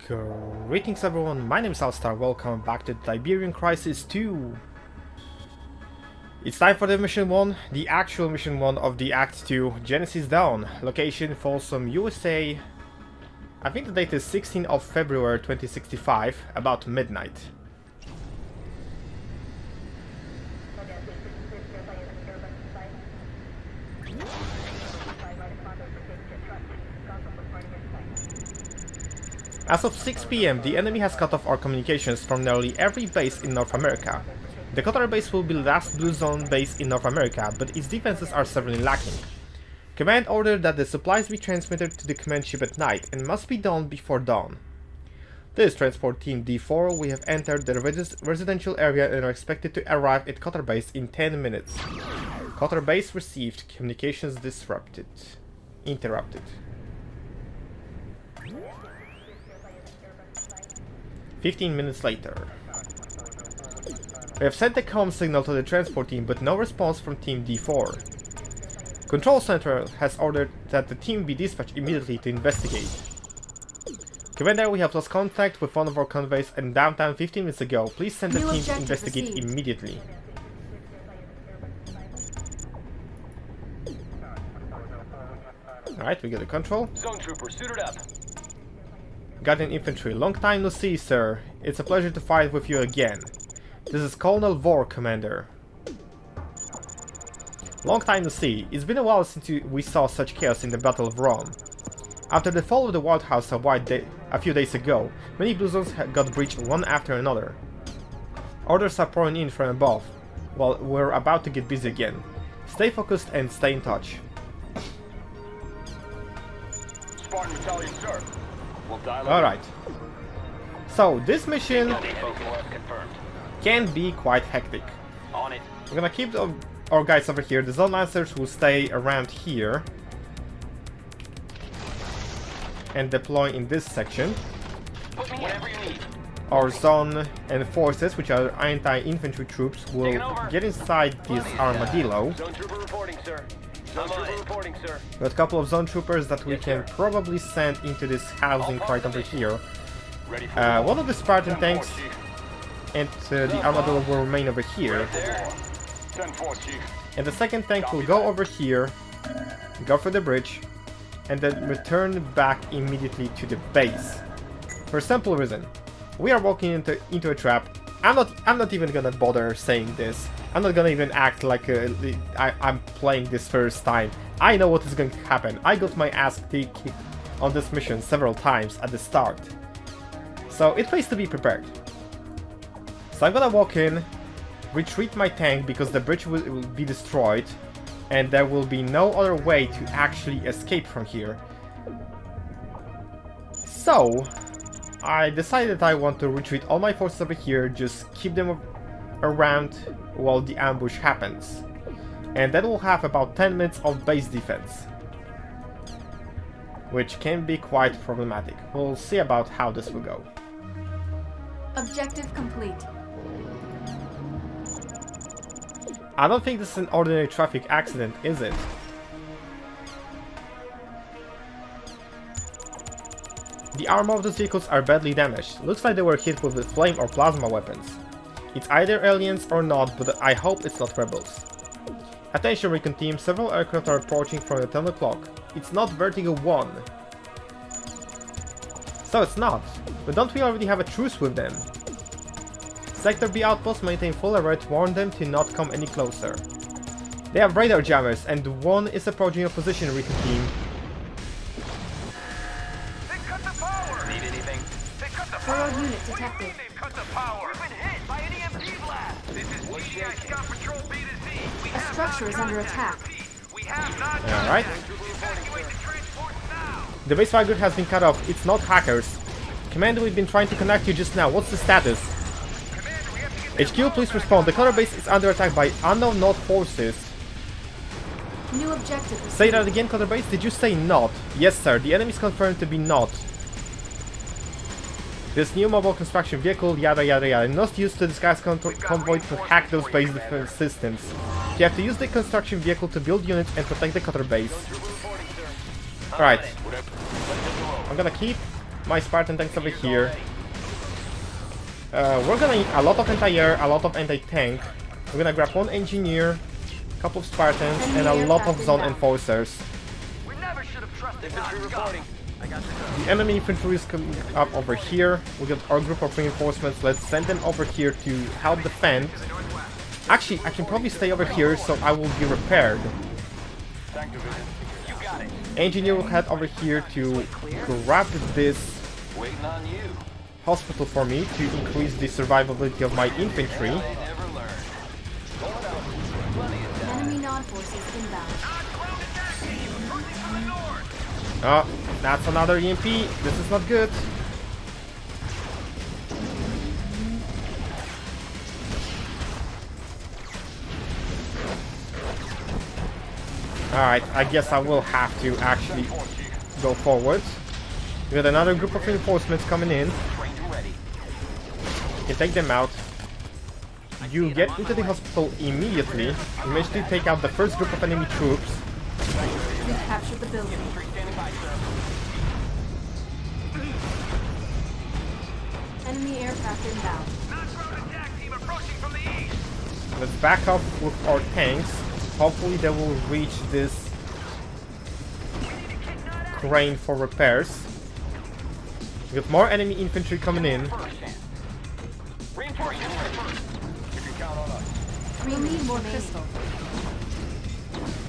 Greetings everyone, my name is Alstar, welcome back to Tiberium Crisis 2. It's time for the mission 1, the actual mission 1 of the Act 2, Genesis Dawn. Location Folsom, USA. I think the date is 16th of February 2065, about midnight. As of 6 PM, the enemy has cut off our communications from nearly every base in North America. The Cottar base will be the last Blue Zone base in North America, but its defenses are severely lacking. Command ordered that the supplies be transmitted to the command ship at night and must be done before dawn. This Transport Team D4, we have entered the residential area and are expected to arrive at Cottar base in 10 minutes. Cottar base received, communications interrupted. 15 minutes later. We have sent the comm signal to the transport team, but no response from Team D4. Control Center has ordered that the team be dispatched immediately to investigate. Commander, we have lost contact with one of our convoys in downtown 15 minutes ago. Please send the team to investigate immediately. Alright, we get the control. Zone trooper, suited up. Guardian Infantry, long time no see, sir. It's a pleasure to fight with you again. This is Colonel Vor, Commander. Long time no see. It's been a while since we saw such chaos in the Battle of Rome. After the fall of the White House a few days ago, many Blue Zones got breached one after another. Orders are pouring in from above. Well, we're about to get busy again. Stay focused and stay in touch. Spartan Battalion, sir. Alright. So, this mission can be quite hectic. We're gonna keep our guys over here. The Zone Lancers will stay around here and deploy in this section. Our Zone Enforcers, which are anti-infantry troops, will get inside this armadillo. We got a couple of zone troopers that we can probably send into this housing right over here. One of the Spartan tanks and the armadillo will remain over here. And the second tank will go over here, go for the bridge, and then return back immediately to the base. For a simple reason, we are walking into a trap. I'm not even gonna bother saying this. I'm not gonna even act like I'm playing this first time. I know what is going to happen. I got my ass kicked on this mission several times at the start. So it pays to be prepared. So I'm gonna walk in, retreat my tank because the bridge will be destroyed, and there will be no other way to actually escape from here. So I decided I want to retreat all my forces over here, just keep them around while the ambush happens. And then we'll have about 10 minutes of base defense, which can be quite problematic. We'll see about how this will go. Objective complete. I don't think this is an ordinary traffic accident, is it? The armor of those vehicles are badly damaged. Looks like they were hit with flame or plasma weapons. It's either aliens or not, but I hope it's not rebels. Attention recon team, several aircraft are approaching from the 10 o'clock. It's not Vertigo 1. So it's not. But don't we already have a truce with them? Sector B outposts maintain full alert, warn them to not come any closer. They have radar jammers and one is approaching your position, recon team. Thorough unit detected. They've cut the power. We've been hit by an EMP blast. This is GDI Scout Patrol B to Z. We A structure is under attack. We have not Alright. evacuate the transport now. The base fire grid has been cut off. It's not hackers. Commander, we've been trying to connect you just now. What's the status? Commander, we have to get HQ, please respond. The Cottar base is under attack by unknown North forces. New objective received. Say that again, Cottar base? Did you say not? Yes, sir. The enemy is confirmed to be not. This new mobile construction vehicle, yada yada yada, not used to disguise convoy to hack those base defense systems. You have to use the construction vehicle to build units and protect the Cottar base. Alright. I'm gonna keep my Spartan tanks over here. We're gonna need a lot of anti-air, a lot of anti-tank. We're gonna grab one engineer, a couple of Spartans, and a lot of zone enforcers. We never should have trusted infantry reporting. I got The enemy infantry is coming up over here. We got our group of reinforcements. Let's send them over here to help defend. Actually, I can probably stay over here so I will be repaired. You got it. Engineer will head over here to grab this Waiting on you. hospital for me to increase the survivability of my infantry. They never learn. Going out. Plenty of time. Enemy non-forces inbound. Ground attack team approaching from the north. Oh, that's another EMP. This is not good. Alright, I guess I will have to actually go forward. We got another group of reinforcements coming in. Trained and ready. You can take them out. You get into the hospital immediately. You manage to take out the first group of enemy troops. We captured the building. Standing by, sir. Enemy aircraft inbound. Ground attack team approaching from the east. Let's back up with our tanks. Hopefully they will reach this crane for repairs. We got more enemy infantry coming in. Reinforcements ready. You can count on us. We need more crystal.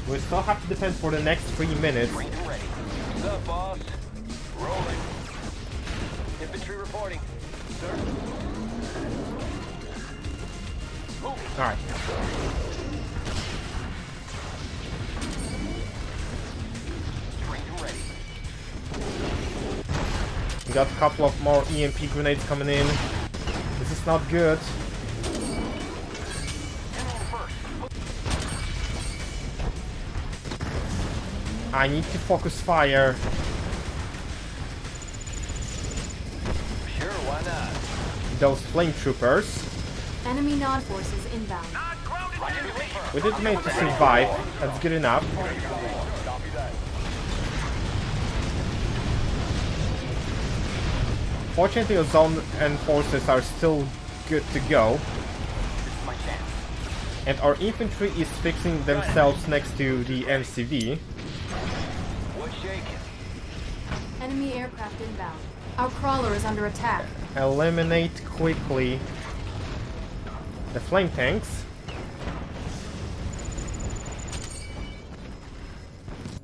We still have to defend for the next 3 minutes. Trained and ready. What's up, boss? Rolling. Infantry reporting. Sir. Move. Alright. Trained and ready. We got a couple of more EMP grenades coming in. This is not good. I need to focus fire. Sure, why not? Those flame troopers. Enemy non-forces inbound. We did manage to survive. That's good enough. Fortunately, the zone enforcers are still good to go. And our infantry is fixing themselves next to the MCV. What's shaking? Enemy aircraft inbound. Our crawler is under attack. Eliminate quickly the flame tanks.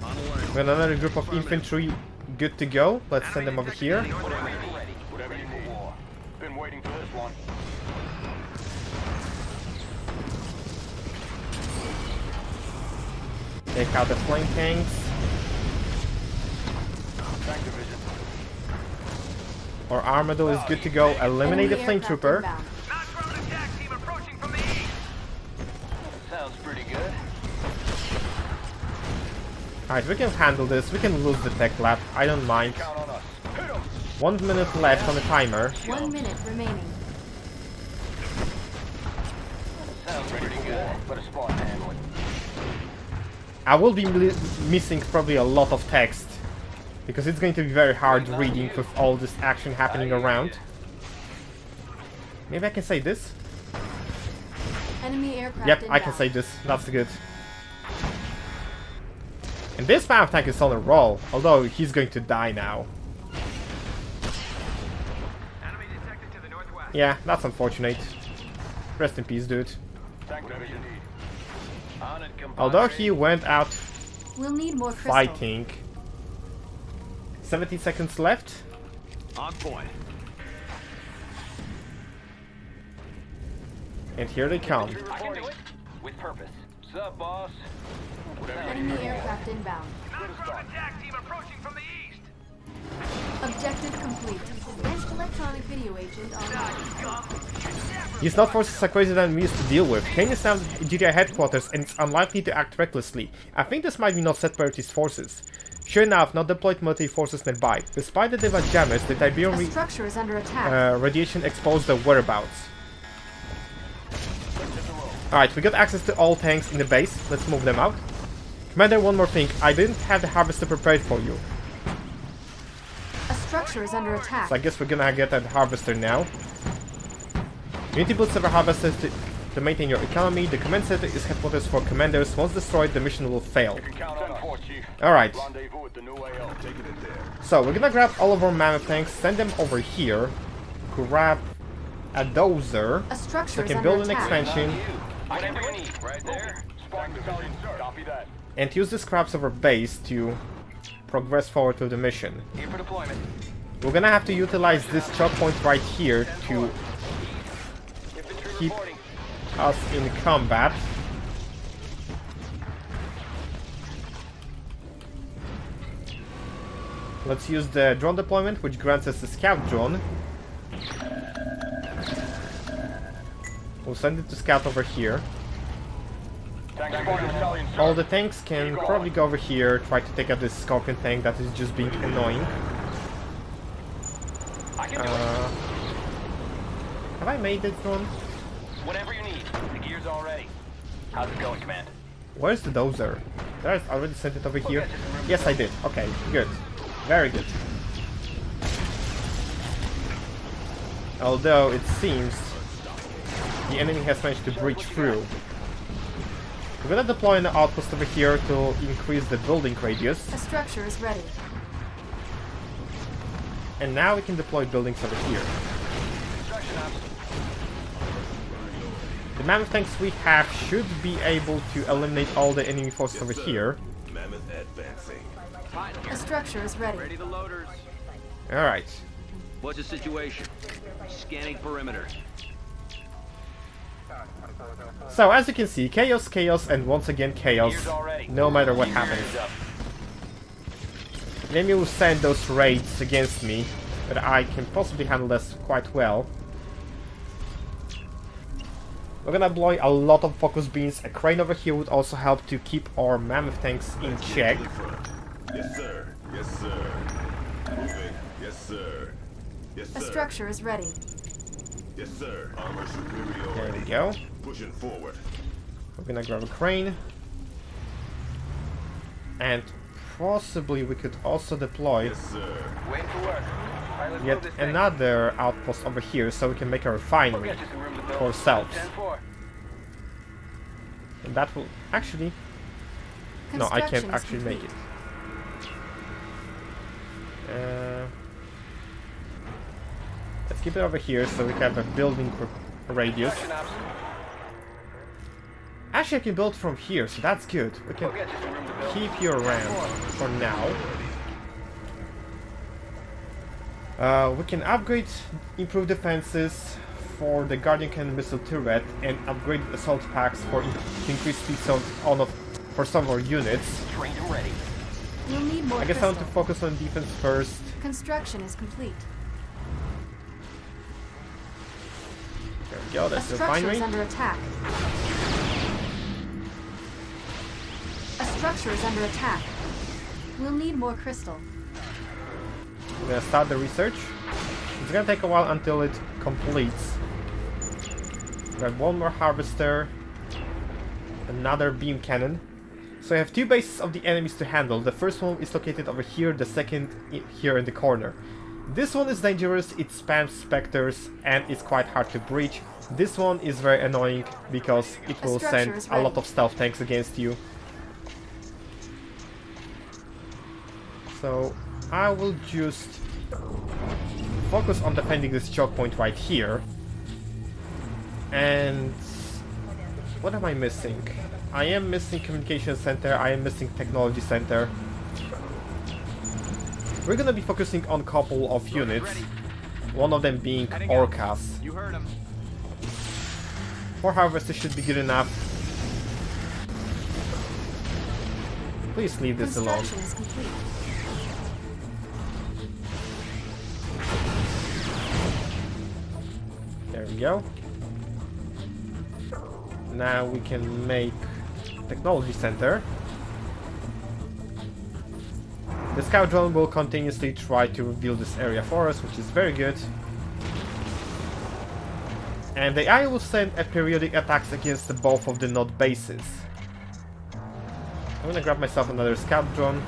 We got another group of infantry good to go. Let's send them over here. Whatever you need. Been waiting for this one. Take out the flame tanks. Tank division. Our armadillo is good to go. Eliminate the Enemy flame aircraft trooper. inbound. Ground attack team approaching from the east. Sounds pretty good. Alright, we can handle this. We can lose the tech lab. I don't mind. Count on us. Hit 'em. 1 minute left on the timer. 1 minute remaining. Sounds pretty good. But a spot to handle it. I will be missing probably a lot of text, because it's going to be very hard reading with all this action happening around. Maybe I can say this? Enemy aircraft Yep, inbound. I can say this. That's good. And this Path tank is on a roll, although he's going to die now. Enemy detected to the northwest. Yeah, that's unfortunate. Rest in peace, dude. Tank division. On it, compadre. Although he went out We'll need more crystal. fighting. 70 seconds left. On point. And here they come. I can do it. With purpose. What's up, boss? Enemy aircraft inbound. Ground attack team approaching from the east. Objective complete. Advanced electronic video agent online. These not forces are crazier than we used to deal with. Kane is now at GTI headquarters and it's unlikely to act recklessly. I think this might be not set priorities forces. Sure enough, not deployed military forces nearby. Despite the evac jammers, the Tiberium A structure is under attack. radiation exposed their whereabouts. Alright, we got access to all tanks in the base. Let's move them out. Commander, one more thing. I didn't have the harvester prepared for you. A structure is under attack. So I guess we're gonna get that harvester now. Unity build several harvesters to maintain your economy. The command center is headquarters for commanders. Once destroyed, the mission will fail. Alright. So we're gonna grab all of our mammoth tanks, send them over here, grab a dozer, A structure so we is can under build an attack. expansion, Whatever you need, right there. and use the scraps of our base to progress forward with the mission. Here for deployment. We're gonna have to utilize this choke point right here to Infantry keep reporting. us in combat. Let's use the drone deployment, which grants us a scout drone. We'll send it to scout over here. All the tanks can probably go over here, try to take out this scorpion tank that is just being annoying. I can do it. Have I made it drone? Whatever you need. The gear's all ready. How's it going, Command? Where's the dozer? Did I already send it over here? Yes, I did. Okay, good. Very good. Although it seems the enemy has managed to breach through. We're gonna deploy an outpost over here to increase the building radius. A structure is ready. And now we can deploy buildings over here. Construction ops. The mammoth tanks we have should be able to eliminate all the enemy forces over here. Mammoth advancing. A structure is ready. Ready the loaders. Alright. What's the situation? Scanning perimeter. So as you can see, chaos, chaos, and once again chaos, Gear's all ready. no matter what Keep your happens. ears up. The enemy will send those raids against me, but I can possibly handle this quite well. We're gonna deploy a lot of focus beams. A crane over here would also help to keep our mammoth tanks in check. To the front. Yes, sir. Yes, sir. Moving. Yes, sir. Yes, sir. A structure is ready. Yes, sir. Armor There superiority. we go. Pushing forward. We're gonna grab a crane. And possibly we could also deploy Yes, sir. Waiting for work. All right, let's yet move this thing. another outpost over here so we can make a We'll refinery get you some room to build. for ourselves. 10-4. And that will actually... No, I can't Construction is actually make it. complete. Let's keep it over here so we have a building radius. Construction ops. Actually, I can build from here, so that's good. We can We'll get you some room to build. keep you around for now. We can upgrade, improve defenses for the Guardian Cannon missile turret, and upgrade assault packs for to increase speed for some of our units. Trained and ready. You'll need more I guess I want to crystal. focus on defense first. Construction is complete. There we go, A that's the structure refinery. is under attack. A structure is under attack. We'll need more crystal. We're gonna start the research. It's gonna take a while until it completes. Grab one more harvester, another beam cannon. So I have two bases of the enemies to handle. The first one is located over here, the second here in the corner. This one is dangerous, it spams specters, and it's quite hard to breach. This one is very annoying because it will structure send is a lot ready. of stealth tanks against you. So I will just focus on defending this choke point right here. And what am I missing? I am missing communication center, I am missing technology center. We're gonna be focusing on a couple of units, one of them being Orcas. You heard him. 4 harvesters should be good enough. Please leave this alone. Construction is complete. There we go. Now we can make technology center. The scout drone will continuously try to reveal this area for us, which is very good. And the AI will send a periodic attacks against the both of the node bases. I'm gonna grab myself another scout drone.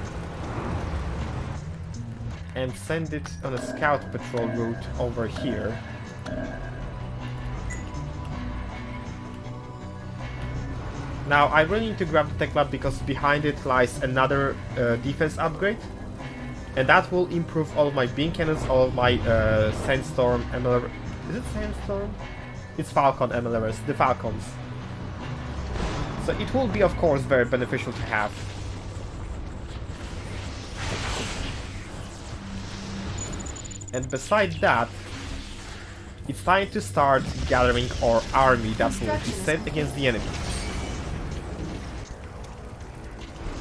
and send it on a scout patrol route over here. Now I really need to grab the tech lab because behind it lies another defense upgrade, and that will improve all of my beam cannons, all of my Sandstorm MLR. Is it Sandstorm? It's Falcon MLRs, the Falcons. So it will be, of course, very beneficial to have. And besides that, it's time to start gathering our army that will be sent against the enemy.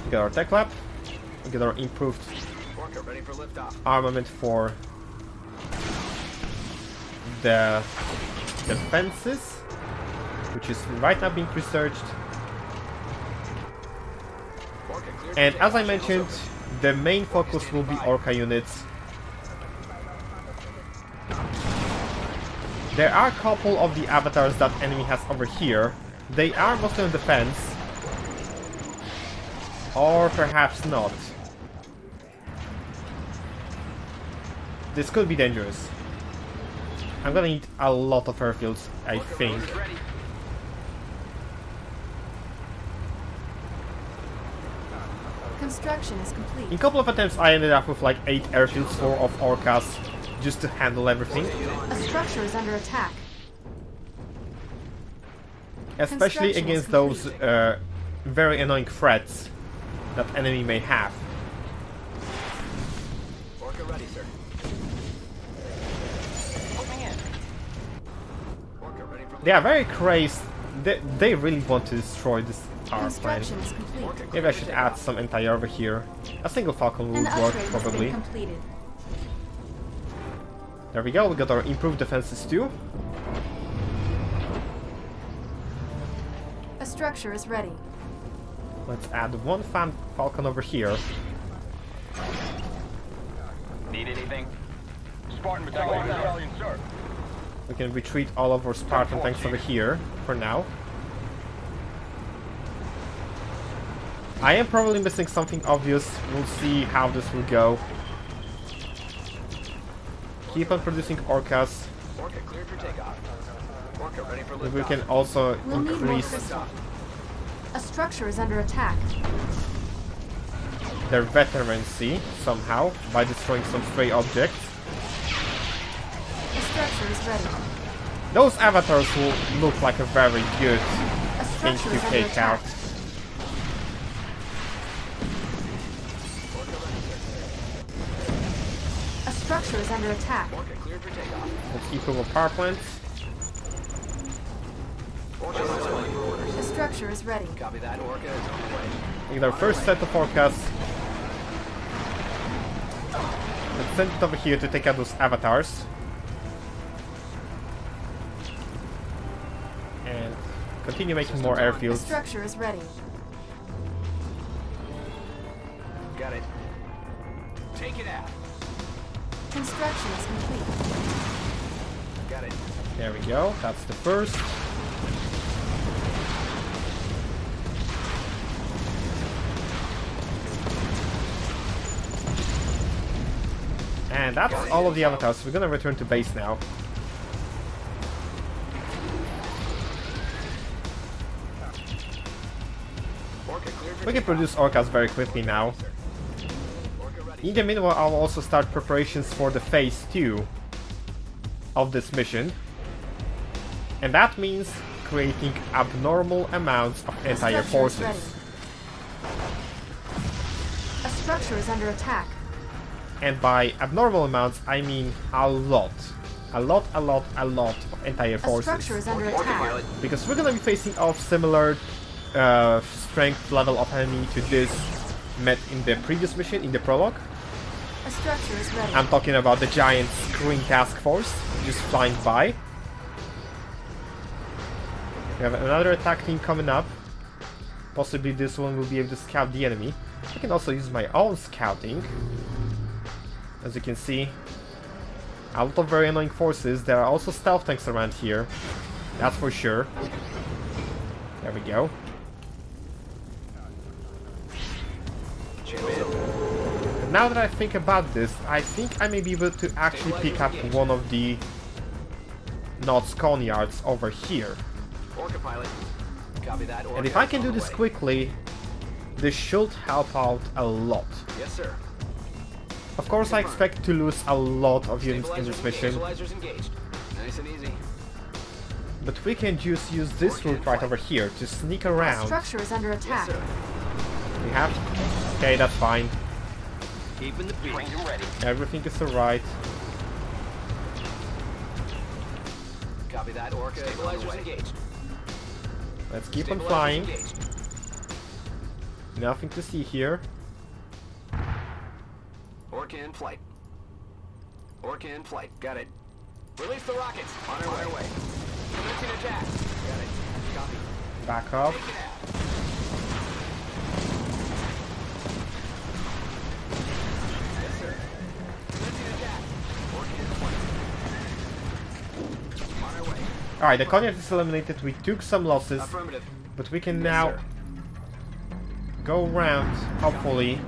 We got our tech lab, we got our improved armament for the defenses, which is right now being researched. And as I mentioned, the main focus will be Orca units. There are a couple of the avatars that enemy has over here. They are mostly on defense. Or perhaps not. This could be dangerous. I'm gonna need a lot of airfields, I think. Construction is complete. In a couple of attempts I ended up with like 8 airfields, 4 of Orcas, just to handle everything. A structure is under attack. Especially Construction against is those complete. very annoying threats that enemy may have. Orca ready, sir. Moving in. Orca ready for They are very crazed. They really want to destroy this power plant. Construction is complete. Maybe I should add some anti over here. A single Falcon An would work upgrade has probably. been completed. There we go, we got our improved defenses too. A structure is ready. Let's add one Falcon over here. Need anything? Spartan battalion, sir. We can retreat all of our Spartan tanks over here for now. I am probably missing something obvious. We'll see how this will go. Keep on producing Orcas. Orca cleared for takeoff. Orca ready for We liftoff. can also We'll need more increase crystal. A structure is under attack. their veterancy somehow by destroying some stray objects. A structure is ready. Those avatars will look like a very good A thing structure to is under take attack. out. A structure is under attack. Orca cleared for takeoff. Let's improve our power plants. Orca ready for orders. A structure is ready. Copy that. Orca is on the way. With our first set of forecasts. Let's send it over here to take out those avatars. And continue making more A airfields. structure is ready. Got it. Take it out. Construction is complete. Got it. There we go, that's the first. And that's all of the avatars. We're gonna return to base now. Orca cleared for We can produce Orcas very quickly now. Orca ready. In the meanwhile, I'll also start preparations for the phase 2 of this mission. And that means creating abnormal amounts of A anti-air structure is forces. ready. A structure is under attack. And by abnormal amounts, I mean a lot. A lot of anti-air A forces. structure is under attack. Because we're gonna be facing off similar strength level of enemy to this met in the previous mission, in the prologue. A structure is ready. I'm talking about the giant Scrin task force just flying by. We have another attack team coming up. Possibly this one will be able to scout the enemy. I can also use my own scouting. As you can see, a lot of very annoying forces. There are also stealth tanks around here. That's for sure. There we go. now that I think about this, I think I may be able to actually pick up one of the not yards over here. Orca pilot. Copy that. Orca And if I can is do on the this way. quickly, this should help out a lot. Yes, sir. Of course, I expect to lose a lot of units in this mission, Stabilizers engaged. Nice and easy. but we can just use this route right over here to sneak A around. structure is under Yes, attack. sir. We have... Okay, that's fine. Keeping the peace. ready. Everything is alright. Copy that. Orca. Stabilizers engaged. Let's keep on Stabilizers flying. engaged. Nothing to see here. Orca in flight. Orca in flight. Got it. Release the rockets. On our way. Commencing attack. Got it. Copy. Back up. Take it out. Yes, sir. Commencing attack. Orca in flight. On our way. Alright, the Cognac is eliminated. We took some losses, Affirmative. but we can Yes, now sir. go around, hopefully,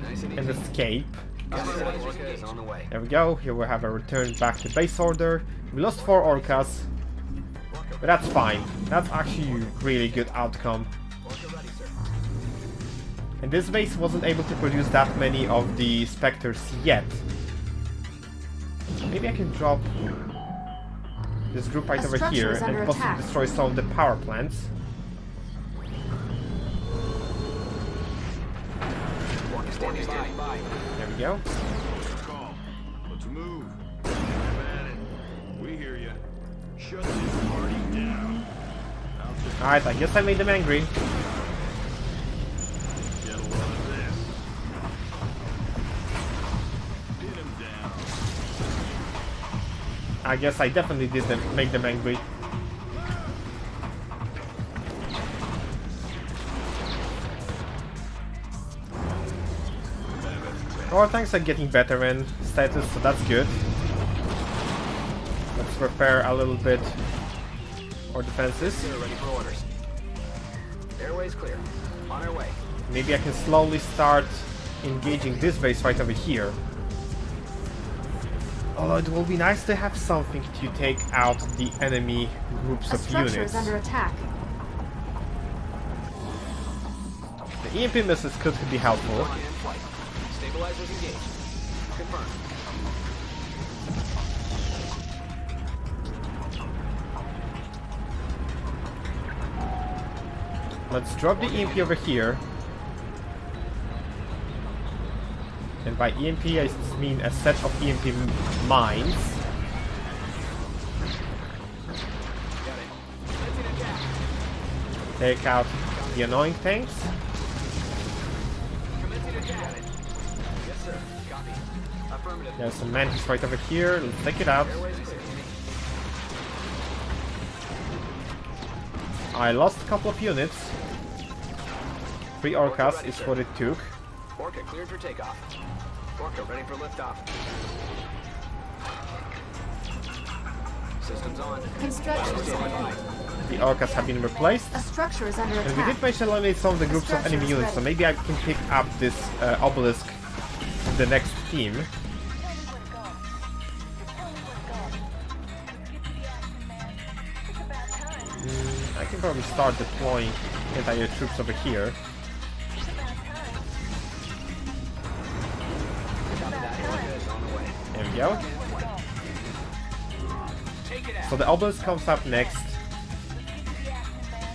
Nice and and easy. escape. Orca is on the way. There we go. Here we have a return back to base order. We lost 4 orcas, but that's fine. That's actually a really good outcome. Orca ready, sir. And this base wasn't able to produce that many of the Spectres yet. Maybe I can drop this group right A over structure here is and under possibly attack. destroy some of the power plants. Orca standing by. There we go. Call. Let's move. Have at it. We hear you. Shut this party down. I'll just Alright, I guess I made them angry. get a lot of this. Pin him down. I guess I definitely did make them angry. Our tanks are getting better in status, so that's good. Let's repair a little bit our defenses. Sir, ready for orders. Airway's clear. On our way. Maybe I can slowly start engaging this base right over here. Although it will be nice to have something to take out the enemy groups A of structure units. is under attack. The EMP missiles could be helpful. Orca in flight. Stabilizers engaged. Confirmed. Let's drop the EMP over here. And by EMP I mean a set of EMP mines. Got it. Commencing attack. Take out the annoying tanks. Commencing attack. Yes, sir. Copy. Affirmative. There's some mantis right over here. Let's take it out. Airway's clear. I lost a couple of units. 3 orcas is what it took. Orca cleared for takeoff. Orca ready for liftoff. Systems on. Construction is Standing by. complete. The orcas have been replaced. A structure is under And we attack. did manage to eliminate some of the groups of enemy units, so maybe I can pick up this obelisk in the next team. I can probably start deploying entire troops over here. Orca is on the way. There we go. Take it out. So the obelisk comes up next.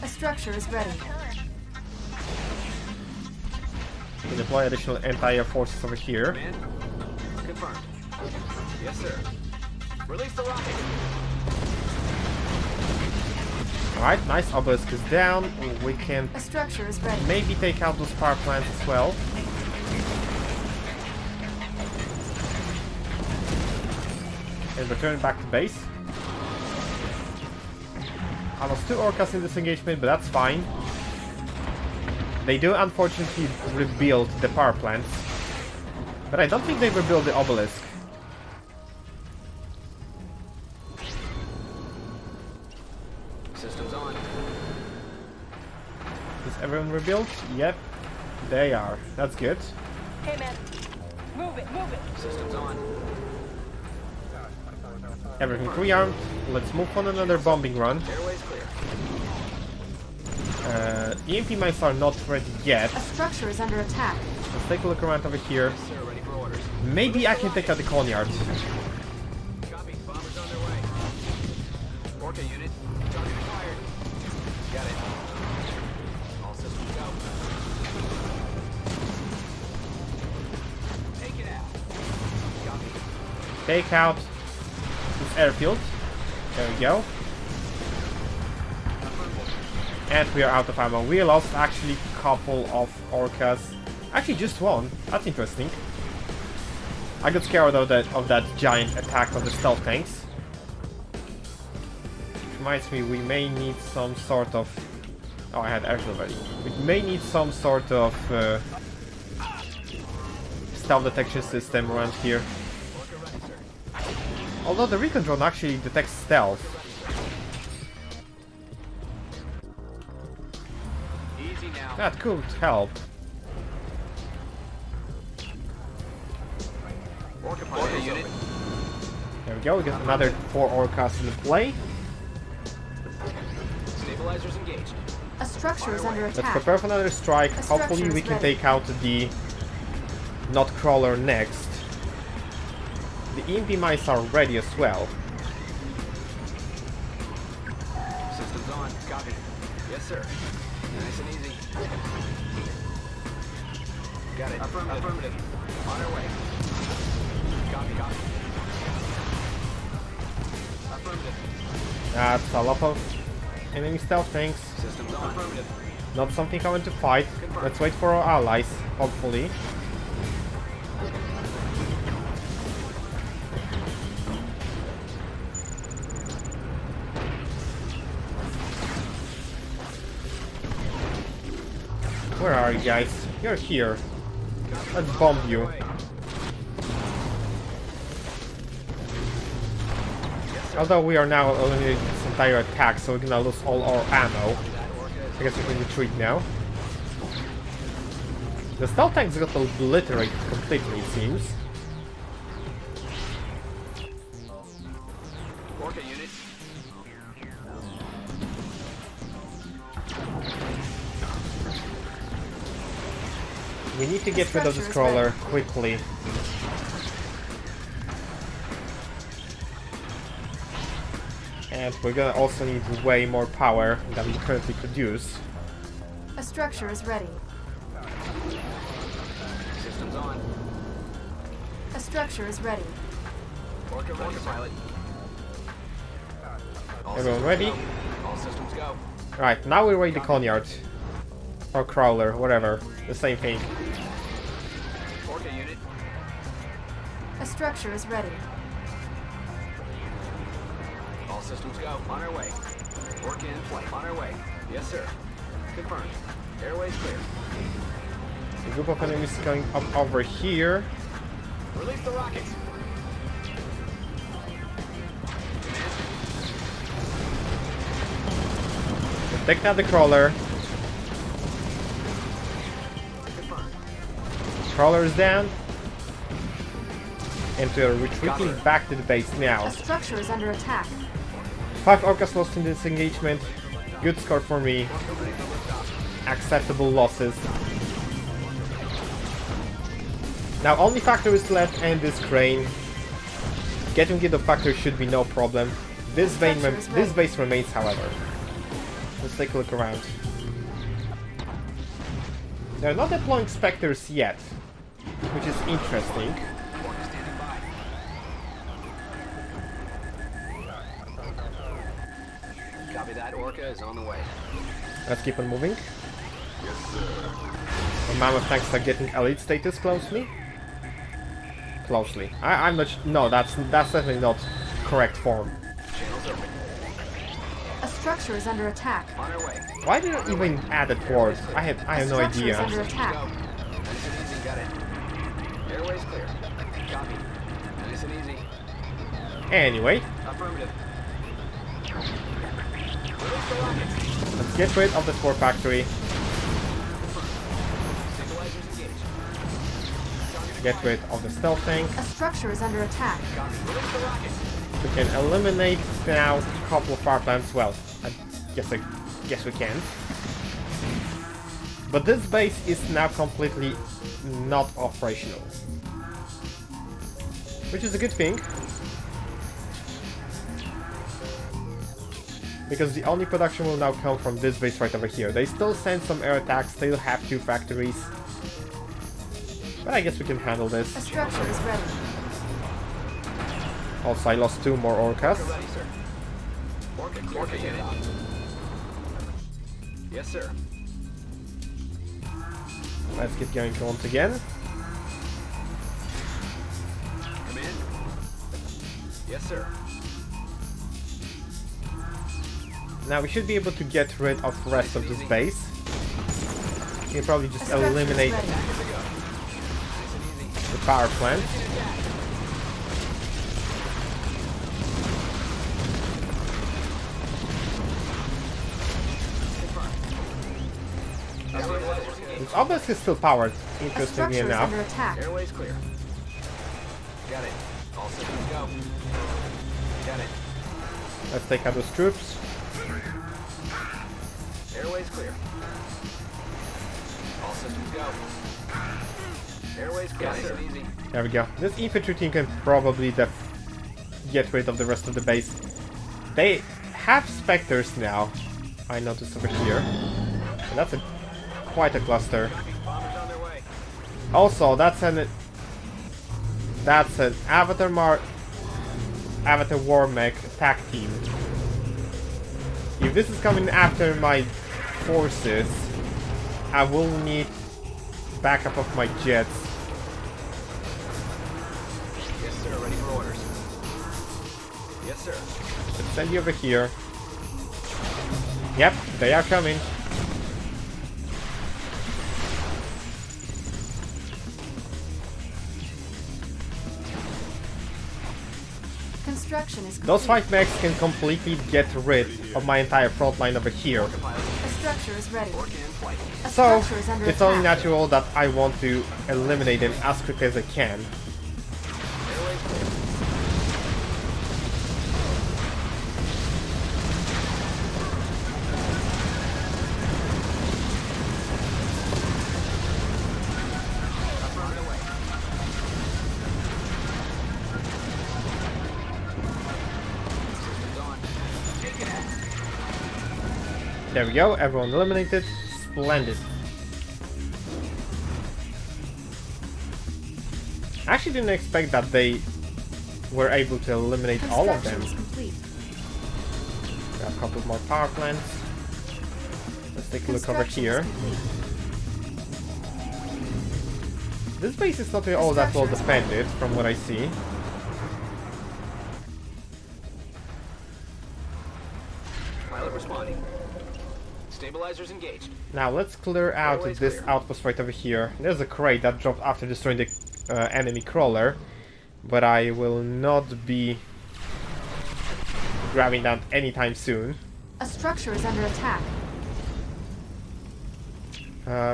A structure is ready. We can deploy additional entire forces over here. Man. Confirmed. Yes, sir. Release the rocket. Alright, nice, obelisk is down. We can A structure is ready. maybe take out those power plants as well. And return back to base. I lost 2 orcas in this engagement, but that's fine. They do unfortunately rebuild the power plants. But I don't think they rebuild the obelisk. Systems on. Is everyone rebuilt? Yep, they are. That's good. Hey man, Move it, move it. Systems on. Everything rearmed. Let's move on another bombing run. Airways clear. EMP mines are not ready yet. A structure is under attack. Let's take a look around over here. Sir, ready for orders. Maybe I can take out the Conyard. Copy. Bombers on their way. Orca unit. Target acquired. Got it. All systems go. Take it out. Copy. Take out this airfield. There we go. And we are out of ammo. We lost actually a couple of orcas. Actually, just one. That's interesting. I got scared of that giant attack on the stealth tanks. Which reminds me, we may need some sort of... Oh, I had airfield already. We may need some sort of stealth detection system around here. Although the recon drone actually detects stealth. Easy now. That could help. Orca unit. There we go, we got another 4 orcas in play. Stabilizers engaged. A structure is under Let's attack. prepare for another strike. A structure Hopefully we is can ready. take out the Knot Crawler next. The EMP mines are ready as well. Systems on. Copy. Yes, sir. Nice and easy. Got it. Affirmative. On our way. Copy. Affirmative. That's a lot of enemy stealth tanks. Systems on. Affirmative. Not something I want to fight. Let's wait for our allies, hopefully. Where are you guys? You're here. Let's bomb you. Although we are now eliminating this entire attack, so we're gonna lose all our ammo. I guess we can retreat now. The stealth tanks got obliterated completely, it seems. Orca unit. We need to get rid of this crawler quickly. And we're gonna also need way more power than we currently produce. A structure is ready. Systems on. A structure is ready. Orca pilot. All Everyone systems ready? go. All systems go. Right, now we're ready to Conyard. Or Crawler, whatever. The same thing. Orca unit. A structure is ready. All systems go. On our way. Orca in flight. On our way. Yes, sir. Confirmed. Airways clear. A group of enemies going up over here. Release the rockets. Let's take down the Crawler. Confirmed. Crawler is down. And we are retreating back to the base now. A structure is under attack. 5 orcas lost in this engagement. Good score for me. Acceptable losses. Now only factories left and this crane. Getting rid of factory should be no problem. This base remains, however. Let's take a look around. They're not deploying Spectres yet, which is interesting. Orca standing by. Copy that. Orca is on the way. Let's keep on moving. The mammoth tanks are getting elite status closely. I'm not. No, that's definitely not correct form. Channels open. A structure is under attack. On our way. Why did I even add that word? I have no Structure is idea. under Go. attack. Nice and easy. Got it. Airways clear. Copy. Nice and easy. Anyway, Affirmative. Release the rockets. let's get rid of the 4 factory. Stabilizers engaged. Target get rid of the stealth tank. A structure is under attack. Release the rockets. We can eliminate now a couple of power plants. Well, I guess we can. But this base is now completely not operational, which is a good thing, because the only production will now come from this base right over here. They still send some air attacks, still have 2 factories, but I guess we can handle this. A structure is ready. Also, I lost 2 more orcas. Ready, sir. Orca unit. Yes, sir. Let's get going once again. Come in. Yes, sir. Now we should be able to get rid of the rest of this base. We can probably just A structure is eliminate ready. the power plant. It's obviously still powered, A interestingly structure is enough. under attack. Airway's clear. Got it. All systems go. Got it. Let's take out those troops. Airway's clear. All systems go. Airway's clear. Got it. Easy. There we go. This infantry team can probably get rid of the rest of the base. They have specters now, I noticed over here. And that's quite a cluster. Bombers on their way. Also, that's an Avatar War Mech attack team. If this is coming after my forces, I will need backup of my jets. Yes, sir. Ready for orders. Yes, sir. Let's send you over here. Yep, they are coming. Construction is complete. Those 5 mechs can completely get rid of my entire front line over here. A structure is ready. Orca in flight. A So, structure is under it's only attack. natural that I want to eliminate them as quickly as I can. Airway's clear. On their way. Systems on. Take it out. There we go, everyone eliminated. Splendid. I actually didn't expect that they were able to eliminate all of them. Construction is complete. Got a couple more power plants. Let's take a look over Construction here. is complete. This base is not all that well defended from what I see. Pilot responding. Stabilizers engaged. Now let's clear out Airway's this clear. outpost right over here. There's a crate that dropped after destroying the enemy crawler, but I will not be grabbing that anytime soon. A structure is under attack.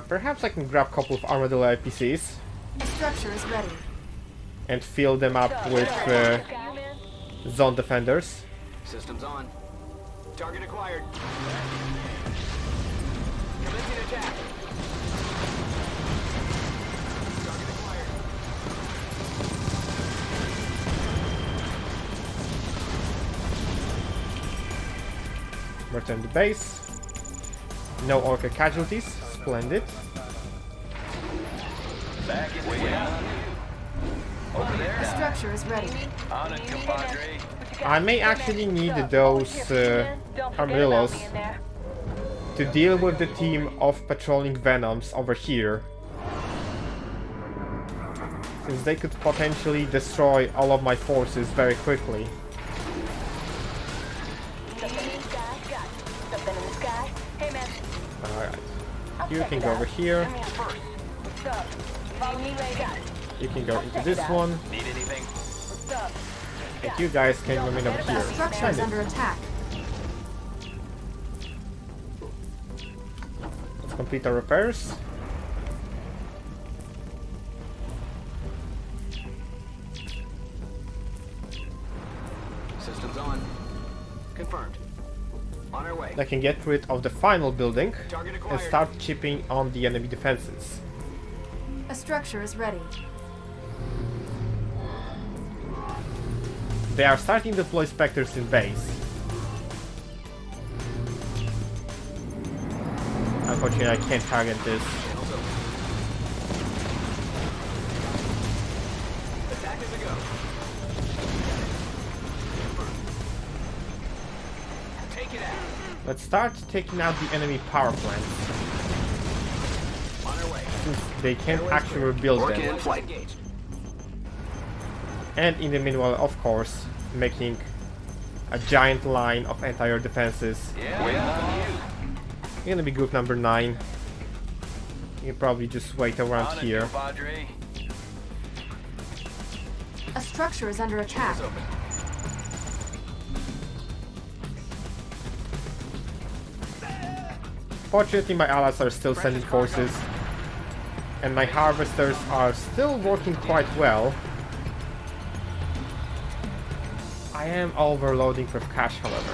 Perhaps I can grab a couple of armadillo IPCs A structure is ready. and fill them up with zone defenders. Systems on. Target acquired. Commencing attack. Target acquired. Return the base. No Orca casualties. Splendid. Back in way out. Over A there. structure is ready. On it, compadre. I may actually need those armadillos to deal with the team of patrolling Venoms over here, since they could potentially destroy all of my forces very quickly. Alright. You can go over here. You can go into this one. Need anything? And you guys can remain over A here. structure is Splendid. under attack. Let's complete our repairs. confirmed. On our way. I can get rid of the final building Target and acquired. start chipping on the enemy defenses. A structure is ready. They are starting to deploy Spectres in base. Unfortunately, I can't target this. Channels open. Attack as a go. Confirmed. Take it out. Let's start taking out the enemy power plants, On our way. since they can't actually rebuild Orca them. in flight. Engaged. And in the meanwhile, of course, making a giant line of anti-air defenses. Yeah, wait on you. You're gonna be group number 9. You can probably just wait around here. Padre. A structure is under attack. Channels open. Fortunately, my allies are still sending forces, and my harvesters are still working quite well. I am overloading with cash, however.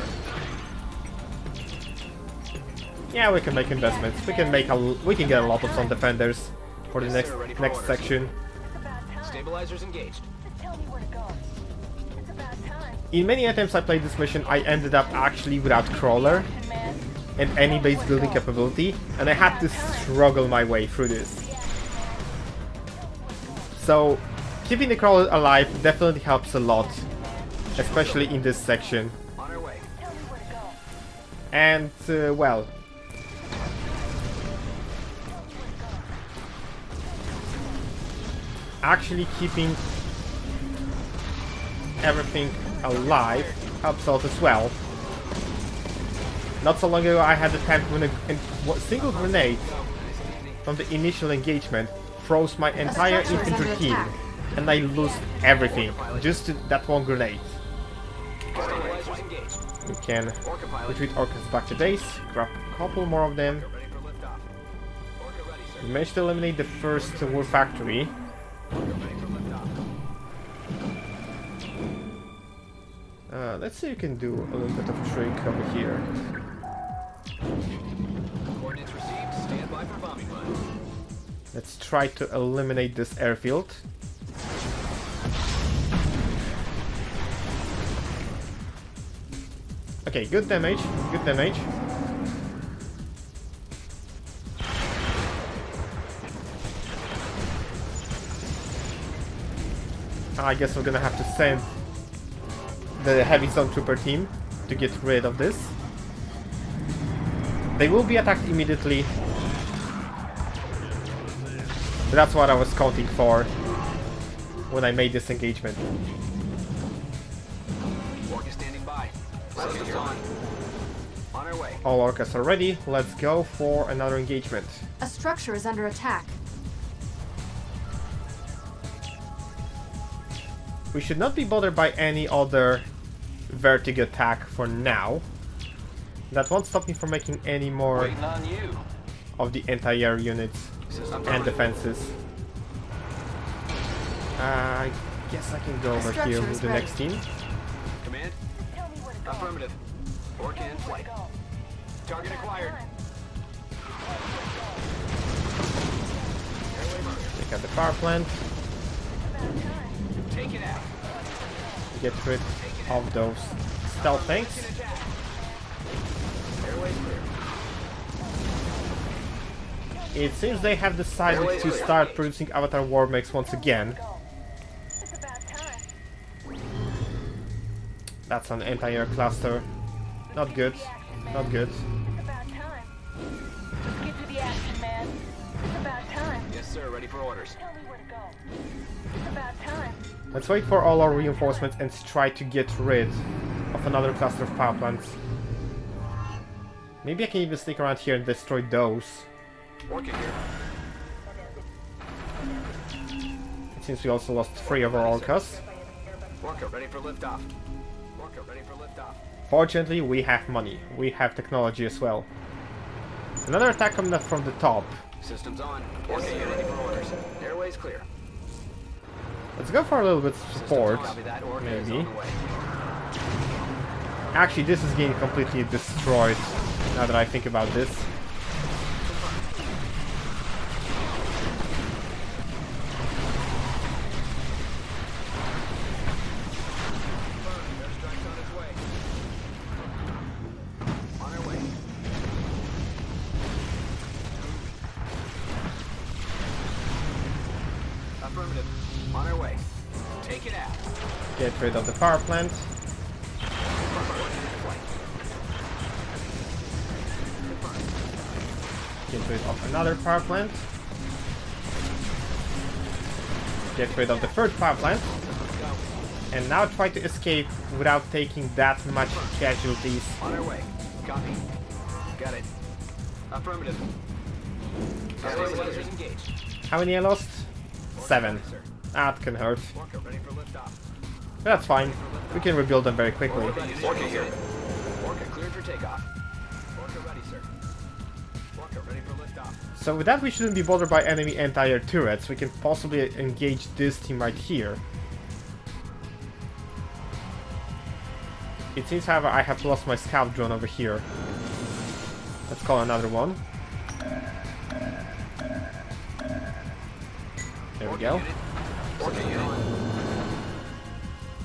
Yeah, we can make investments. We can get a lot of some defenders for the Yes, sir, ready for next orders. section. Stabilizers engaged. Tell me where to go. It's about time. In many attempts I played this mission, I ended up actually without crawler Command. and any base building capability, and I had to struggle my way through this. So, keeping the crawler alive definitely helps a lot, especially in this section. On our way. Tell me where to go. And, well, actually keeping everything alive helps out as well. Not so long ago I had a time when a single grenade from the initial engagement froze my entire structure is infantry under team, attack. and I lost everything just to that one grenade. Stabilizers engaged. We can Orca pilot. retreat orcas back to base, grab a couple more of them. Ready for liftoff. Orca ready, sir. We managed to eliminate the first war factory. Orca ready for liftoff. Let's see if we can do a little bit of a trick over here. Coordinates received. Stand by for bombing run. Let's try to eliminate this airfield. Okay, good damage, good damage. I guess we're gonna have to send the heavy stormtrooper team to get rid of this. They will be attacked immediately. But that's what I was counting for when I made this engagement. Orca standing by. Systems on. On our way. All orcas are ready. Let's go for another engagement. A structure is under attack. We should not be bothered by any other vertigo attack for now. That won't stop me from making any more Waiting on you. of the anti-air units Systems and on. defenses. I guess I can go over structure here is with the ready. next team. Command. Tell me where to go. Affirmative. Orca in flight. Go. Target acquired. Take out the power plant. Take it out. Get rid of those stealth tanks. Attack. Airway clear. It seems they have decided to start producing Avatar War mechs once again. It's about time. That's an anti-air cluster. Not good. Not good. It's about time. Let's get to the action, man. It's about time. Yes, sir. Ready for orders. Tell me where to go. It's about time. Let's wait for all our reinforcements and try to get rid of another cluster of power plants. Maybe I can even sneak around here and destroy those. Orca here. It seems we also lost 3 of our orcas. Orca ready for liftoff. Orca ready for liftoff. Fortunately, we have money. We have technology as well. Another attack coming up from the top. Systems on. Orca here ready for orders. Airways clear. Let's go for a little bit of support, Systems copy that. Orca is on maybe. the way. Actually, this is getting completely destroyed, now that I think about this. Airstrike's on its way. On our way. Affirmative. On our way. Take it out. Get rid of the power plant. Get rid of another power plant. Get rid of the third power plant. And now try to escape without taking that much casualties. On our way. Copy. Got it. Affirmative. Stabilizers engaged. How many I lost? 7. Sir. That can hurt. Orca ready for liftoff. That's fine. We can rebuild them very quickly. Orca here. Orca cleared for takeoff. Orca ready, sir. Orca ready for liftoff. So with that, we shouldn't be bothered by enemy anti-air turrets. We can possibly engage this team right here. It seems, however, I have lost my scout drone over here. Let's call another one. There we go. Orca unit.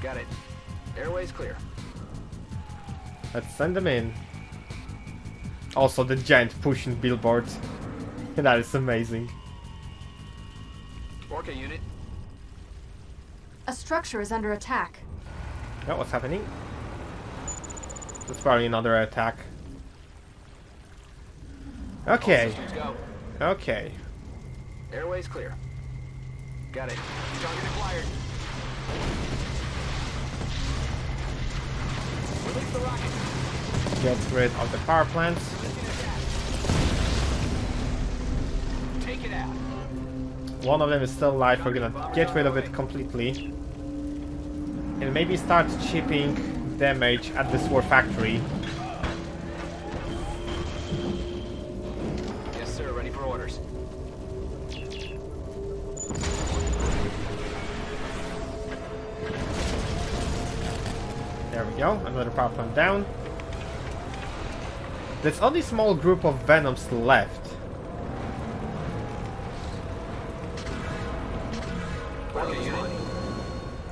Got it. Airway's clear. Let's send them in. Also, the giant pushing billboards. That is amazing. Orca unit. A structure is under attack. Oh, what's happening? That's probably another attack. Okay. All systems go. Okay. Airway's clear. Got it. Target acquired. Release the rocket. Get rid of the power plants. Take it out. One of them is still alive. We're gonna get rid of it completely. And maybe start chipping damage at this war factory. Yes, sir. Ready for orders. There we go. Another power plant down. There's only a small group of Venoms left. Orca unit.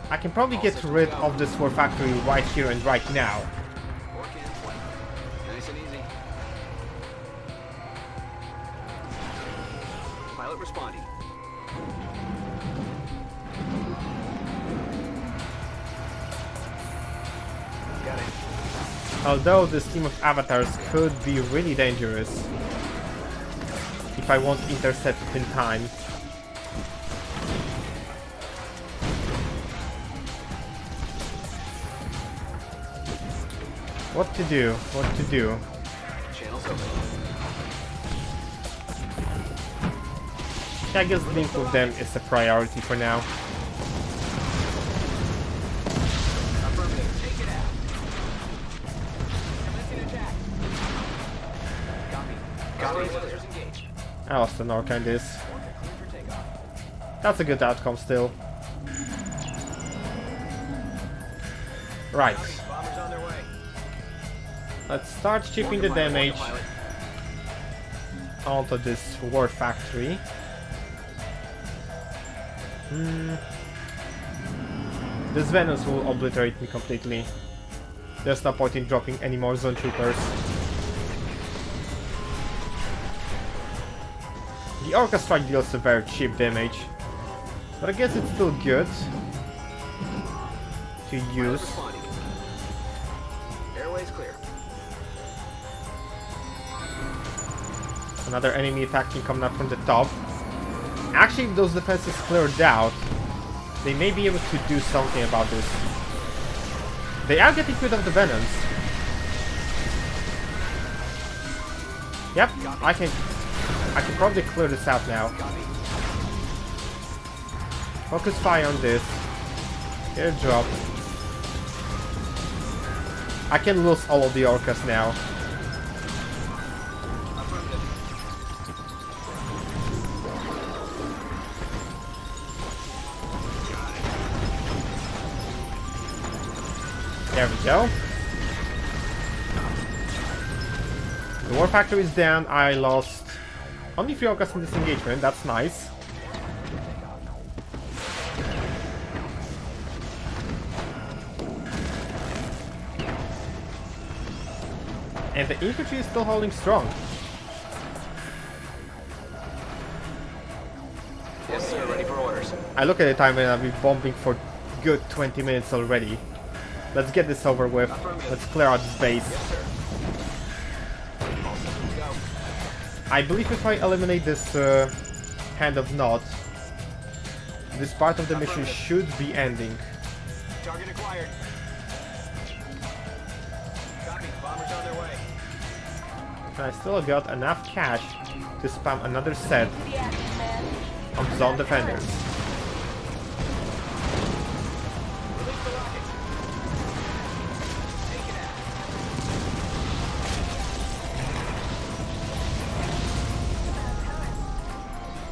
I can probably get rid of this war factory right here and right now. Orca in flight. Nice and easy. Pilot responding. Got it. Although this team of avatars could be really dangerous if I won't intercept it in time. What to do? What to do? Channels open. I guess link with them is a priority for now. Affirmative. Take it out. Commencing attack. Copy. Copy. Lasers engaged. I lost an orca in this. Orca clear for takeoff. That's a good outcome still. Right. Bombers on their way. Let's start chipping the damage onto this war factory. This Venus will obliterate me completely. There's no point in dropping any more zone troopers. The Orca Strike deals a very cheap damage, but I guess it's still good to use. Responding. Airway's clear. Another enemy attacking coming up from the top. Actually, if those defenses cleared out, they may be able to do something about this. They are getting rid of the Venoms. Yep, I can probably clear this out now. Focus fire on this. Airdrop. I can lose all of the orcas now. There we go. The war factory is down. I lost only 3 orcas in this engagement. That's nice. And the infantry is still holding strong. Yes, sir. Ready for orders. I look at the time and I've been bombing for good 20 minutes already. Let's get this over with. Let's clear out this base. Yes, sir. All systems go. I believe if I eliminate this Hand of Nod, this part of the mission should be ending. Target acquired. Copy. Bombers on their way. And I still got enough cash to spam another set To the action, man. of Zone Defenders. Release the rockets. Take it out.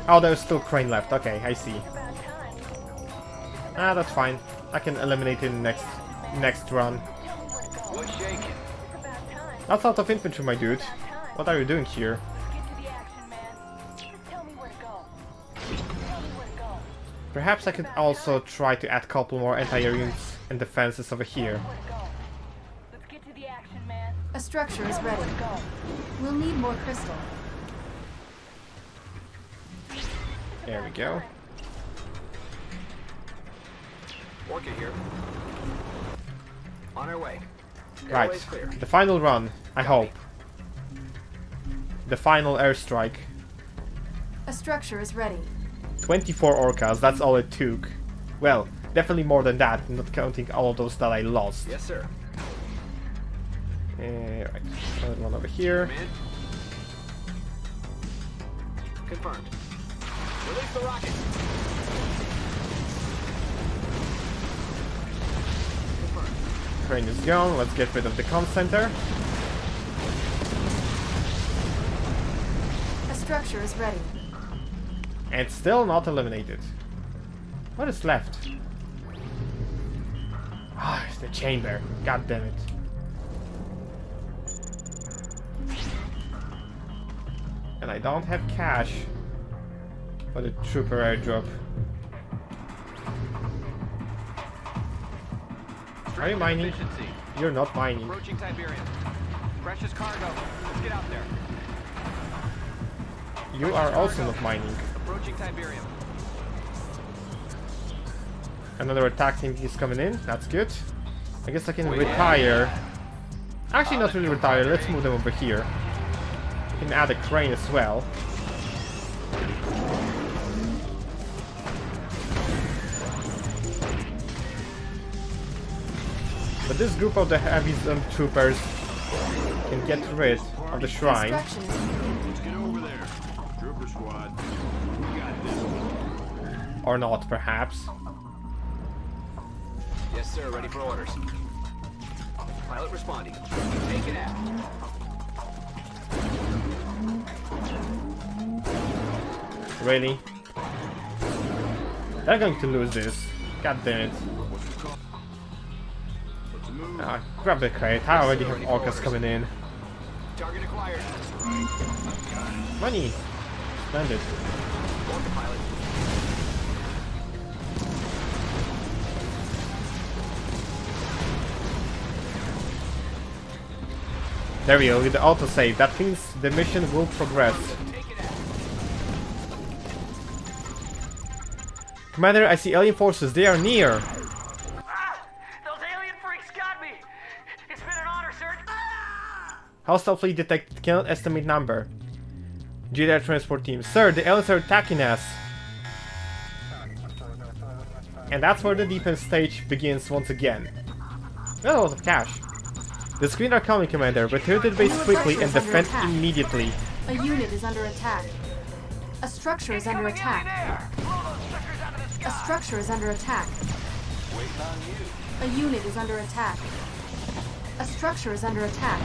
Oh, there's still Crane left. Okay, I see. About time. Ah, that's fine. I can eliminate it in the next run. Tell me where to go. What's shaking? It's about time. That's out of infantry, my dude. About time. What are you doing here? Let's get to the action, man. Just tell me where to go. Tell me where to go. Perhaps I could also try to add a couple more anti-air units and defenses over here. Where to go. Let's get to the action, man. A structure is Tell me ready. where to go. We'll need more crystal. There we go. Orca here. On our way. Right, Airway's clear. the final run, I hope. The final airstrike. A structure is ready. 24 orcas, that's all it took. Well, definitely more than that, not counting all of those that I lost. Yes, sir. Right, another one over here. Command. Confirmed. Release the rockets. Confirmed. Crane is gone, let's get rid of the comm center. A structure is ready. And still not eliminated. What is left? Ah, it's the chamber. God damn it. And I don't have cash for the trooper airdrop. Are you mining? Efficiency. You're not mining. Approaching Tiberium. Precious cargo. Let's get out there. You are also not mining. Approaching Tiberium. Another attack team is coming in. That's good. I guess I can retire. Actually, not really retire. Let's move them over here. I can add a crane as well. But this group of the heavy troopers can get rid of the shrine. Construction is complete. Let's get over there. Trooper squad. We got this one. Or not, perhaps. Yes, sir. Ready for orders. Pilot responding. Take it out. Really? They're going to lose this. God damn it. Let's move. Grab the crate. I already have orcas coming in. Target acquired. Money! Splendid. Orca pilot. There we go, with the autosave. That means the mission will progress. Take it out. Commander, I see alien forces. They are near. Ah! Those alien freaks got me! It's been an honor, sir. Hostile fleet detected. Cannot estimate number. Jedi transport team. Sir, the aliens are attacking us. And that's where the defense stage begins once again. Well, a lot of cash. The Scrin are coming, Commander. Return to the base quickly and defend immediately. A unit is under attack. A structure is under attack. A structure is under attack. A unit is under attack. A structure is under attack.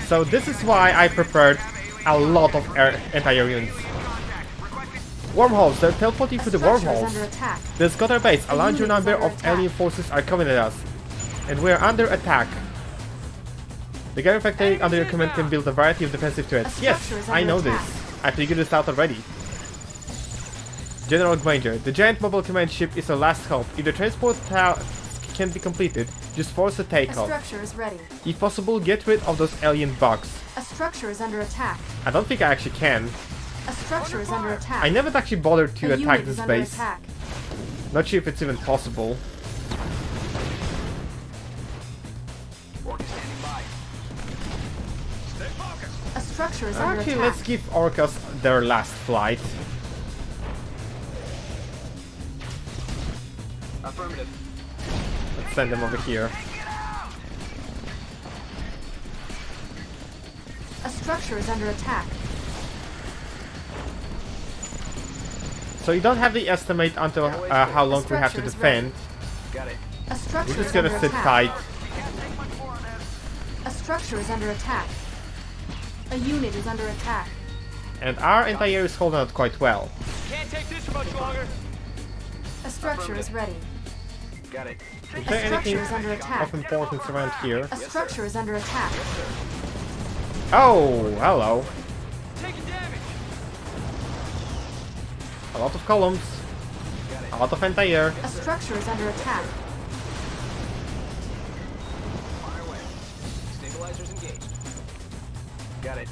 So this is why I prepared a lot of anti-air units. Wormholes, they're teleporting through the Structure is wormholes. under attack. This Cottar base, a larger unit is number under of attack. alien forces are coming at us. And we're under attack. The guy effectively under your command can build a variety of defensive turrets. A Yes, structure is I under know attack. this. I figured this out already. General Granger, the giant mobile command ship is a last hope. If the transport task can be completed, just force a A takeoff. structure is ready. If possible, get rid of those alien bugs. A structure is under attack. I don't think I actually can. A structure is under attack. I never actually bothered to A attack unit this is under base. attack. Not sure if it's even possible. Orca standing by. Stay focused. A structure is under Actually, attack. let's give Orcas their last flight. Affirmative. Let's send them over here. A structure is under attack. So you don't have the estimate until how long we have to structure is defend. Got it. A structure We're just is gonna under sit attack. tight. A structure is under attack. A unit is under attack. And our anti-air is holding out quite well. Can't take this for much longer. A structure is ready. Got it. Is A there anything structure is under attack. of importance around here? A structure is under attack. Oh, hello. Taking damage. A lot of columns. A lot of anti-air. A structure is under attack. Fire away. Stabilizers engaged. Got it.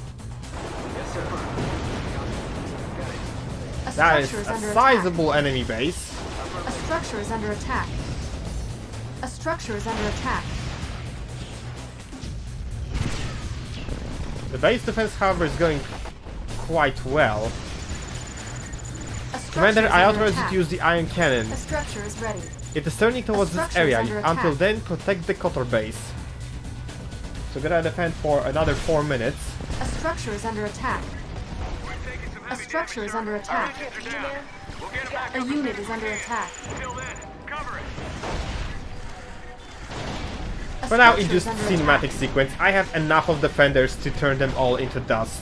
Yes, sir. Got it. A That is structure is a under attack. sizable enemy base. A structure is under attack. A structure is under attack. The base defense, however, is going quite well. A structure Commander, is I under authorize you attack. to use the iron cannon. A structure is ready. It is turning towards this structure is area. under Until attack. then, protect the Cottar base. So we're gonna defend for another 4 minutes. A structure is under attack. A structure is under attack. A unit is under attack. A For now, in structure is just under cinematic attack. sequence, I have enough of defenders to turn them all into dust.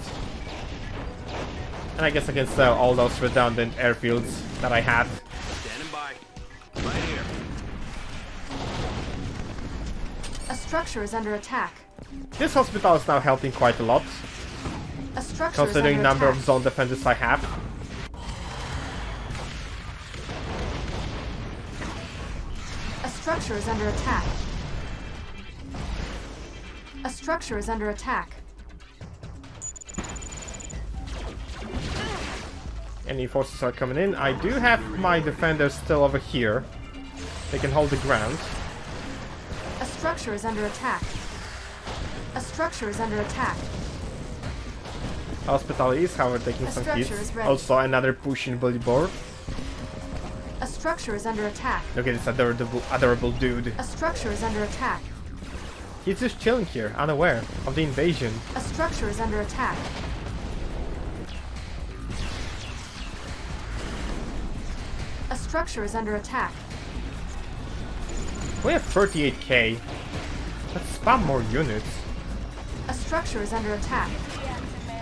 And I guess I can sell all those redundant airfields that I had. Standing by. Right here. A structure is under attack. This hospital is now helping quite a lot, A structure considering is number under of zone defenders I have. A structure is under attack. A structure is under attack. Any forces are coming in. I do have my defenders still over here. They can hold the ground. A structure is under attack. A structure is under attack. Hospital is, however, taking A some structure hits. is ready. Also another push in bully board. A structure is under attack. Look at this adorable dude. A structure is under attack. He's just chilling here, unaware of the invasion. A structure is under attack. A structure is under attack. We have 38k. Let's spam more units. A structure is under attack.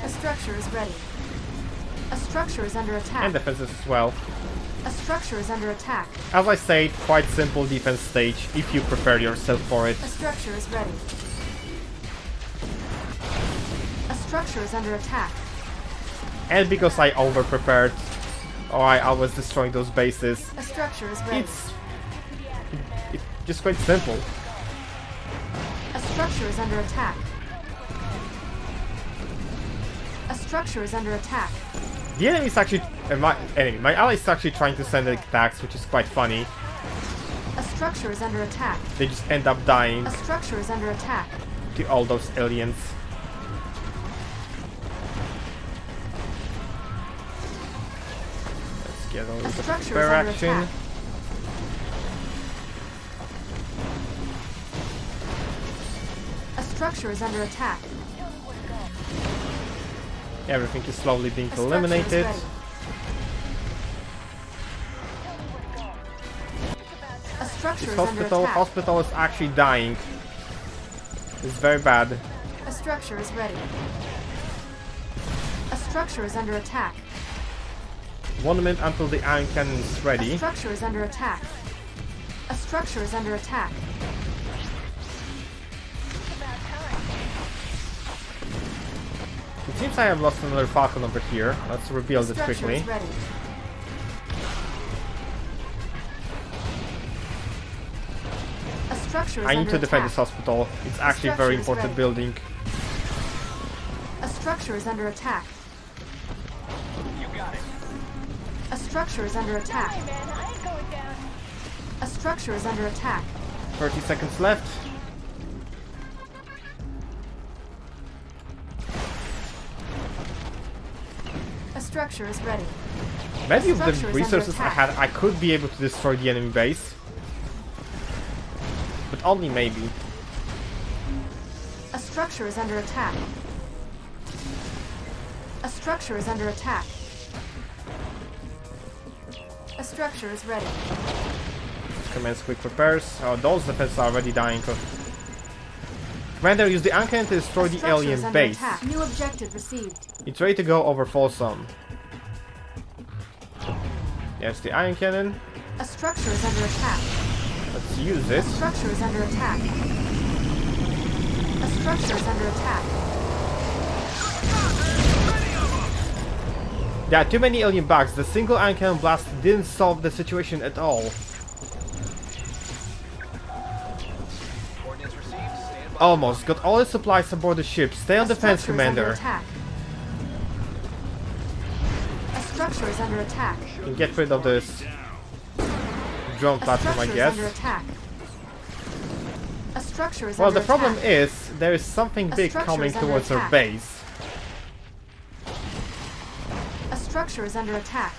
A structure is ready. A structure is under attack. And defenses as well. A structure is under attack. As I said, quite simple defense stage if you prepare yourself for it. A structure is ready. A structure is under attack. And because I over-prepared, or I was destroying those bases, A structure is ready. it's just quite simple. A structure is under attack. A structure is under attack. The enemy is actually, my ally is actually trying to send attacks, which is quite funny. A structure is under attack. They just end up dying A structure is under attack. to all those aliens. Let's get a little bit of structure is spare under action. attack. A structure is under attack. Everything is slowly being A structure is eliminated. ready. A structure This is under attack. hospital is actually dying. It's very bad. A structure is ready. A structure is under attack. 1 minute until the iron cannon is A ready. structure is under attack. A structure is under attack. Seems I have lost another Falcon over here. Let's rebuild it Structure quickly. is ready. A structure is I need under to defend attack. this hospital. It's actually a very structure is important ready. building. A structure is under attack. You got it. A structure is under attack. Hey, man, I ain't going down. A structure is under attack. 30 seconds left. A structure is ready. Maybe with Structure the is under resources I attack. had, I could be able to destroy the enemy base. But only maybe. A structure is under attack. A structure is under attack. A structure is ready. Commence quick repairs. Oh, those defenses are already dying. Commander, use the Ion Cannon to destroy the Structure is alien under base. attack. New objective received. It's ready to go over Folsom. Yes, the Ion Cannon. A structure is under attack. Let's use A it. structure is under attack. A structure is under attack. There are too many alien bugs. The single Ion Cannon blast didn't solve the situation at all. Coordinates received. Stand by. Almost. Got all the supplies aboard the ship. Stay on A defense, structure is under Commander. attack. A structure is under attack. You can get rid of this drone A platform, I structure is guess. under attack. A structure is Well, under the problem attack. is there is something A big structure coming is under towards our attack. base. A structure is under attack.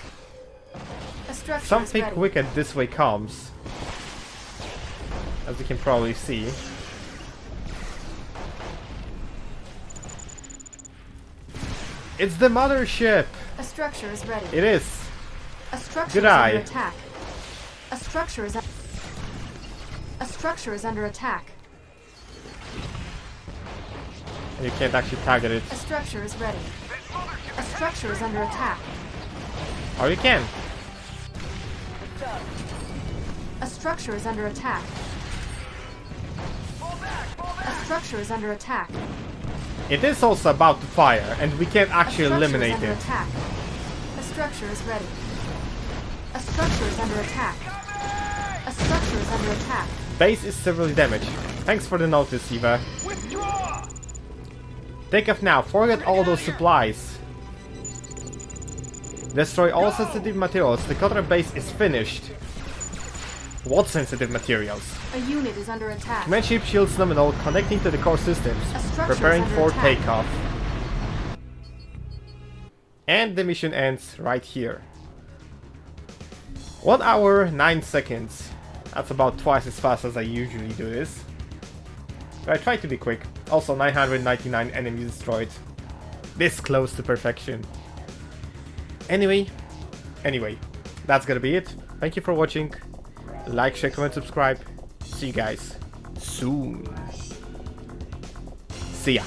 A structure Something is ready. wicked this way comes. As you can probably see. It's the mothership! A structure is ready. It is! A structure Good is eye. under attack. A structure is under attack. And you can't actually target it. A structure is ready. A structure is under attack. Or you can! A structure is under attack. A structure is under attack. It is also about to fire, and we can't actually A structure eliminate is under it. attack. A structure is ready. A structure is under attack. A structure is under attack. Base is severely damaged. Thanks for the notice, Eva. Withdraw! Take off now, forget all those supplies. Destroy all sensitive materials, the Cottar base is finished. What sensitive materials? A unit is under attack. Command ship shields nominal, connecting to the core systems, A structure is preparing under for attack. takeoff. And the mission ends right here. 1 hour, 9 seconds. That's about twice as fast as I usually do this. But I try to be quick. Also 999 enemies destroyed. This close to perfection. Anyway, that's gonna be it. Thank you for watching. Like, share, comment, subscribe. See you guys soon. See ya.